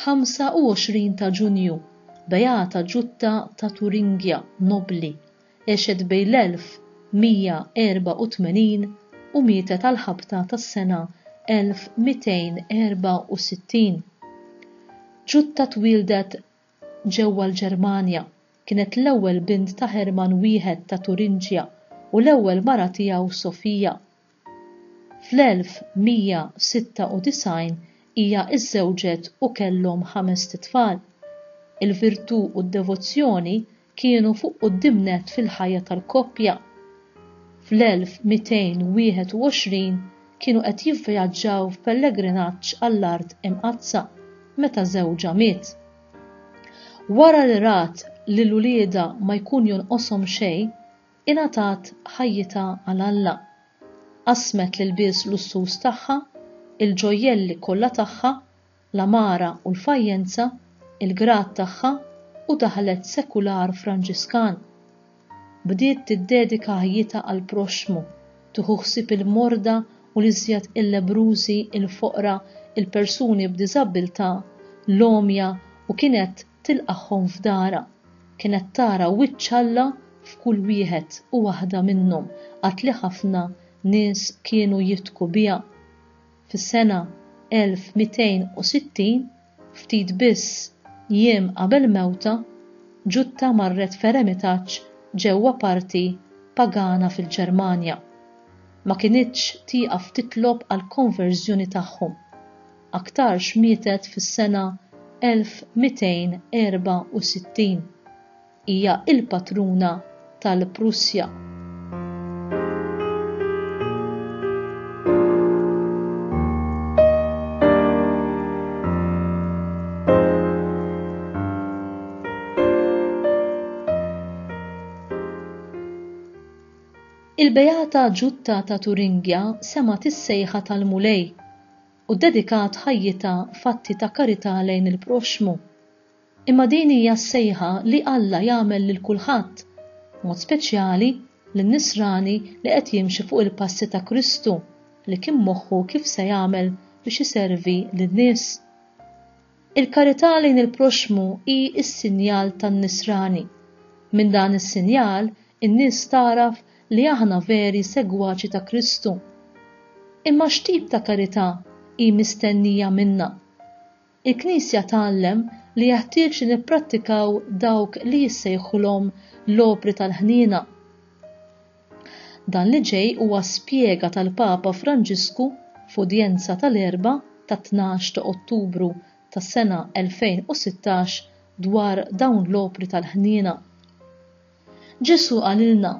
25 ta' Ġunju, Beata Ġutta ta' Turingja Nobli, għexet bejn l-1184 u mietet għal-ħabta tas-sena 1264. Ġutta twildet ġewwa l-Ġermanja, kienet l-ewwel bint ta' Hermann wieħed ta' Turinġja u l-ewwel mara tiegħu Sofija. Fl-1196 hija iżżewġet u kellhom 5 tfal. Il-virtù u d-devozzjoni kienu fuq qudiemnet fil-ħajja tal-koppja. Fl-1221 kienu qed jivvjaġġaw f'pellegrinaġġ għall-Art Imqazza meta żewġha miet. Wara li rat li l-ulieda ma jkun jonqoshom xejn, ingħatat ħajjitha għal Alla. Qasmet l-ilbies lussuż tagħha, il-ġojjelli kollha tagħha, l-amara u l-fajjenza, il-grat tagħha u daħlet sekular Franġiskan. Bdiet tiddedika ħajjitha għall proxmu, tieħu ħsieb il-morda u l-iżjed il-lebrużi, il-foqra, il-persuni b'diżabilità, l-omja u kienet tilqahom f'dara. Kienet tara wiċċ Alla f'kull wieħed u waħda minnhom għad li ħafna nies kienu jiftku biha. Fis-sena 1260, ftit biss jiem qabel mewta, Ġutta marret f'eremitaġġ ġewwa parti pagana fil-Ġermanja. Ma kinitx tieqaf titlob għal konverżjoni tagħhom. Aktarx mietet fis-sena 1264. Hija il-patruna tal-Prussja. Il-Beata Ġutta ta' Turingja semat is-sejħa tal-Mulej u dedikat ħajjitha fatti ta' karità lejn il-proxmu. Imma din hija s-sejħa li Alla jagħmel lil kulħadd, mod speċjali lin-nisrani li qed jimxi fuq il-passi ta' Kristu li kien moħħu kif se jagħmel biex iservi lin-nies. Il-karità lejn il-proxmu hi s-sinjal tan-nisrani. Minn dan is-sinjal in-nies taraf li aħna veri segwaċi ta' Kristu. Imma x'tip ta' karità hi mistennija minna? Il-Knisja tgħallem li jeħtieġ li nipprattikaw dawk li jissejħulhom l-opri tal-ħniena. Dan li ġej huwa spjega tal-Papa Franġisku f'udjenza tal-Erba' ta' 12 ta' Ottubru tas-sena 2016 dwar dawn l-opri tal-ħniena. Ġesu qalilna: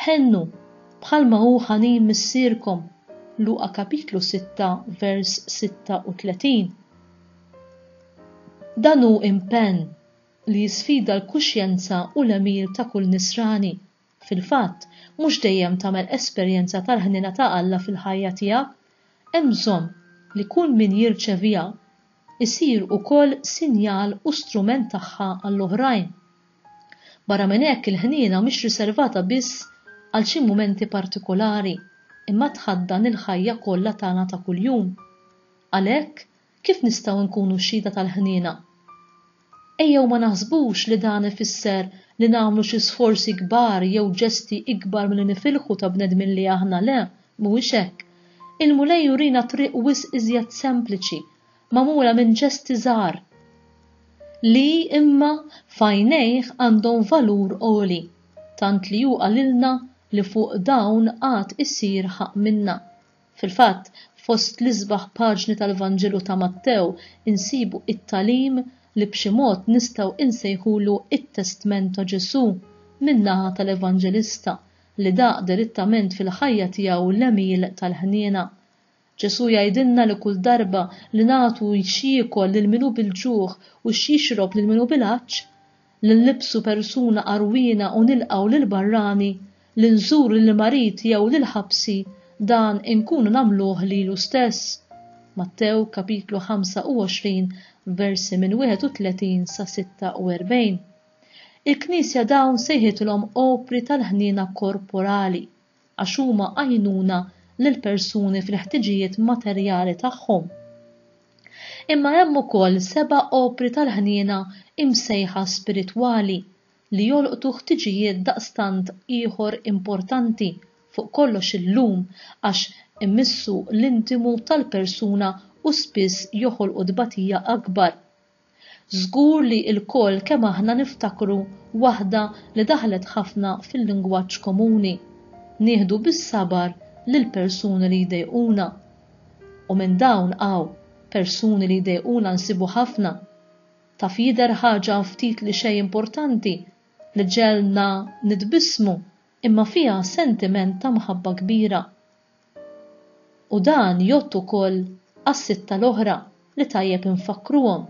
ħennu bħalma hu ħanin missierkom, Luqa kapitlu 6 vers 36. Dan hu impenn li jisfida l-kuxjenza u l-emir ta' kull nisrani. Fil-fatt, mhux dejjem tagħmel esperjenza tal-ħniena ta' Alla fil-ħajja tiegħek, hemm bżonn li kull min jirċeviha isir ukoll sinjal u strument tagħha għall-oħrajn. Barra minn hekk il-ħniena mhix riservata biss għal xi mumenti partikolari, imma tħaddan il-ħajja kollha tagħna ta' kuljum. Għalhekk, kif nistgħu nkunu xhieda tal-ħniena? Ejjew ma naħsbux li dan ifisser li nagħmlu xi sforzi kbar jew ġesti ikbar milli nifilħu ta' bnedmin li aħna le, mhuwiex hekk. Il-Mulej jurina triq wisq iżjed sempliċi, magħmula minn ġesti żgħar li imma f'għajnejh għandhom valur għoli, tant li hu qalilna li fuq dawn għad isir ħaq minna. Fil-fatt, fost l-isbaħ paġni tal-Vanġelu ta' Mattew insibu it-talim li b'xi mod nistgħu insejħulu it-testament ta' Ġesu min-naħa tal-Evanġelista li daq direttament fil-ħajja tiegħu l-emil tal-ħniena. Ġesu jgħidilna li kull darba li nagħtu x'jiekol lil minu bil-ġuħ u x'jixrob lil minu bil-għaġġ, li nlibsu persuna qarwina u nilqgħu lil barrani, li nżuru lil marit jew lil ħabsi, dan inkunu nagħmluh lilu stess. Mattew kapitlu 25 versi minn 31 sa 46. Il-Knisja dawn sejħitilhom opri tal-ħniena korporali għax huma għajnuna lil persuni fil-ħtiġijiet materjali tagħhom. imma hemm ukoll 7 opri tal-ħniena imsejħa spiritwali li jolqtu ħtiġijiet daqstant ieħor importanti fuq kollox illum għax immissu l-intimu tal-persuna u spiss joħolqu dbatija akbar. Żgur li l-koll kemm aħna niftakru waħda li daħlet ħafna fil-lingwaġġ komuni. Nieħdu bis-sabar lil persuni li jdejquna. U minn dawn persuni li jdejquna nsibu ħafna. Taf jidher ħaġa ftit li xejn importanti li ġelna nitbissmu imma fiha sentiment ta' mħabba kbira. U dan jott ukoll għas-sitta l-oħra li tajjeb infakruhom.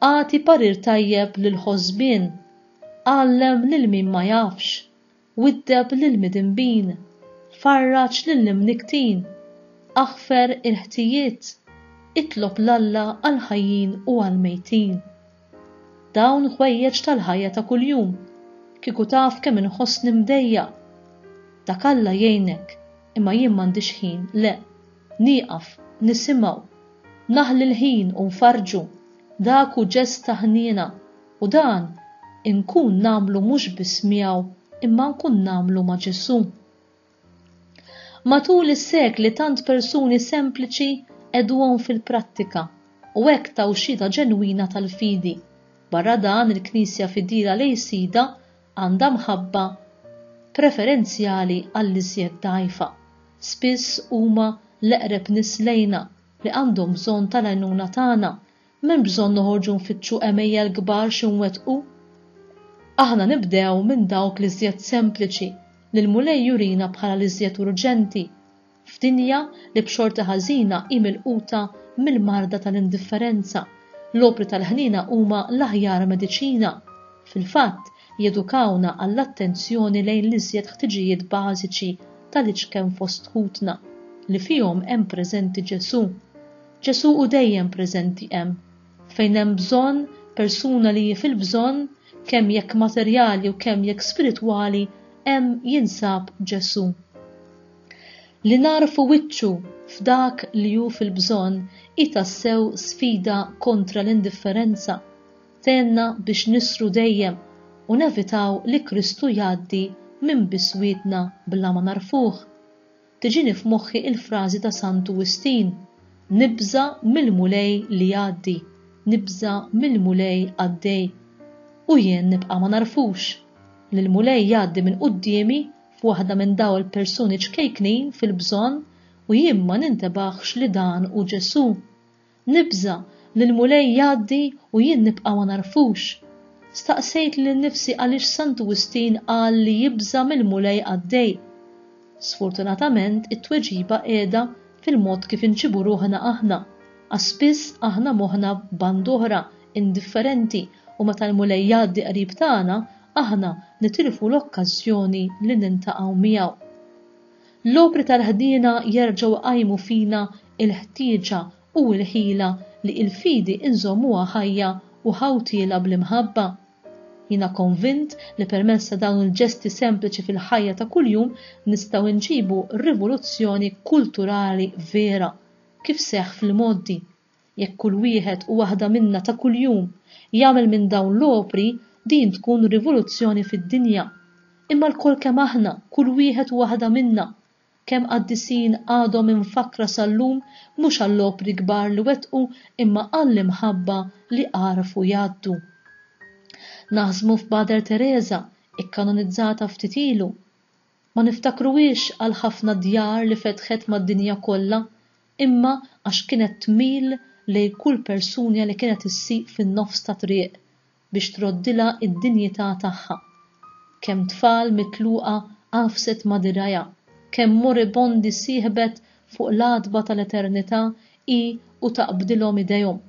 Għati parir tajjeb lil ħożbien, għallem lil min ma jafx, widdeb lil midinbin, farraġ lil nimniktin, aħfer il-ħtijiet, itlob l-Alla għal-ħajjin u għal-mejtin. Dawn ħwejjeġ tal-ħajja ta' kuljum, kieku taf kemm inħossni mdejja. Dak Alla jgħinek, imma jien m'għandix ħin, le, nieqaf, nisimgħu, naħli l-ħin u nfarġu. Dak hu ġest ta' ħniena u dan inkun namlu mhux biss miegħu imma nkun namlu ma' Ġesu. Matul is-sekli tant persuni sempliċi edwhom fil-prattika u hekk taw xhieda ġenwina tal-fidi. Barra dan il-Knisja fid-dira lejsida għandha mħabba preferenzjali għall-iżjed dgħajfa. Spiss huma l-eqreb nies lejna li għandhom bżonn tal-għajnuna tagħna. M'hemm bżonn noħorġu nfittxu emejja l-kbar xi nwettqu. Aħna nibdew minn dawk l-iżjed sempliċi li l-mulej jurina bħala l-iżjed urġenti f'dinja li b'xorta ħażina hi milquta mill-marda tal-indifferenza. L-opri tal-ħniena huma l-aħjar mediċina. Fil-fatt jedukawna għall-attenzjoni lejn l-iżjed ħtiġijiet bażiċi tal-iċken fost ħutna li fihom hemm preżenti Ġesu. Ġesu u dejjem preżenti hemm. Fejn hemm bżonn persuna li fil-bżonn kemm jekk materjali u kemm jekk spiritwali hemm jinsab Ġesu. Li narfu wiċċu f'dak li hu fil-bżonn hi tassew sfida kontra l-indifferenza. Tenna biex nisru dejjem u nevitaw li Kristu jgħaddi minn biswietna bla ma narfuh. Tiġini f'moħħi il-frażi ta' Sant Wistin: nibża mill-mulej li jgħaddi, nibża mill-mulej għaddej. U jien nibqa' ma narfux li l-mulej jgħaddi minn qudiemi f'waħda minn daw il-persuni ċkejknin fil-bżonn u jien ma nintebaħx li dan hu Ġesu. Nibża li l-mulej jgħaddi u jien nibqa' ma narfux. Staqsejt lil nifsi għaliex Sant Wistin qal li jibża mill-mulej għaddej. Sfortunatament it-tweġiba qiegħda fil-mod kif inġibu ruħna aħna. Spiss aħna moħħna band oħra, indifferenti, u meta l-mulej jgħaddi qrib tagħna, aħna nitilfu l-okkażjoni li nintaqgħu miegħu. L-opri tal-ħdiena jerġgħu qajmu fina il-ħtieġa u l-ħila li l-fidi inżommuha ħajja u ħawtiela bl-imħabba. Jiena konvint li permezz ta' dawn il-ġesti sempliċi fil-ħajja ta' kuljum nistgħu nġibu rivoluzzjoni kulturali vera kif seħħ fil-modi. Jekk kull wieħed u waħda minna ta' kuljum jagħmel minn dawn l-opri din tkun rivoluzzjoni fid-dinja. Imma l-kol kemm aħna, kull wieħed u waħda minna, kemm qaddisin għadhom infakra sal-lum mhux għall-opri kbar li wettqu imma għall-imħabba li għarfu jgħaddu. Naħsmu f'Mater Teresa, ikkanonizzata ftit ilu. Ma niftakruwiex għal ħafna djar li fetħet mad-dinja kollha, imma għax kienet tmil lejn kull persuna li kienet issieq fin-nofs ta' triq biex troddilha id-dinjità tagħha. Kemm tfal mitluqa qafset ma' dirajja, kemm moribondi sieħbet fuq l-għadba tal-eternità u taqbdilhom idejhom.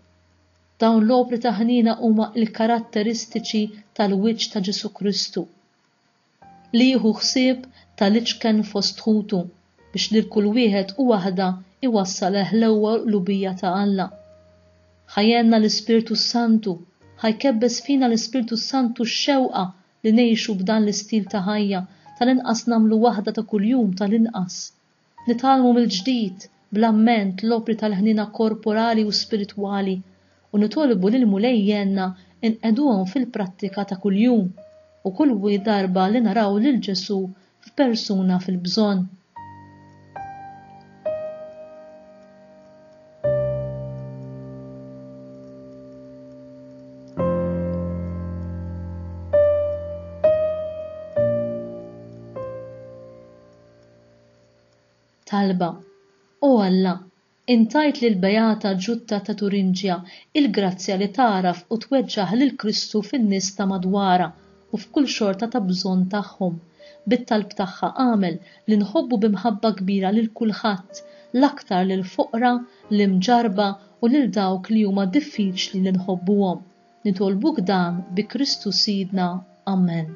Dawn l-opri ta' ħniena huma l-karatteristiċi tal-wiċċ ta' Ġesu Kristu li jieħu ħsieb tal-iċken fost ħutu biex lil kull wieħed u waħda iwassal l-ewwel lubija ta' Alla. Ħajjenna l-Ispirtu Santu, ħajkebbes fina l-Ispirtu Santu x-xewqa li ngħixu b'dan l-istil ta' ħajja tal-inqas nagħmlu waħda ta' kuljum tal-inqas. Nitalmu mill-ġdid, bl-amment l-opri tal-ħnina korporali u spiritwali u nitolbu lil mulejjenna inqeduhom fil-prattika ta' kuljum u kull darba li naraw lil Ġesu f'persuna fil-bżonn. Talba: O Alla, intajt lil Bejata Ġutta ta' Turinġja il-grazzja li taraf u tweġġaħ lil Kristu fin-nies ta' madwara u f'kull xorta ta' bżonn tagħhom. Bit-talb tagħha għamel li nħobbu b'imħabba kbira lil kulħadd, l-aktar lil foqra, l-imġarba u lil dawk li huma diffiċli li nħobbuhom. Nitolbuk dan bi Kristu Sidna. Amen.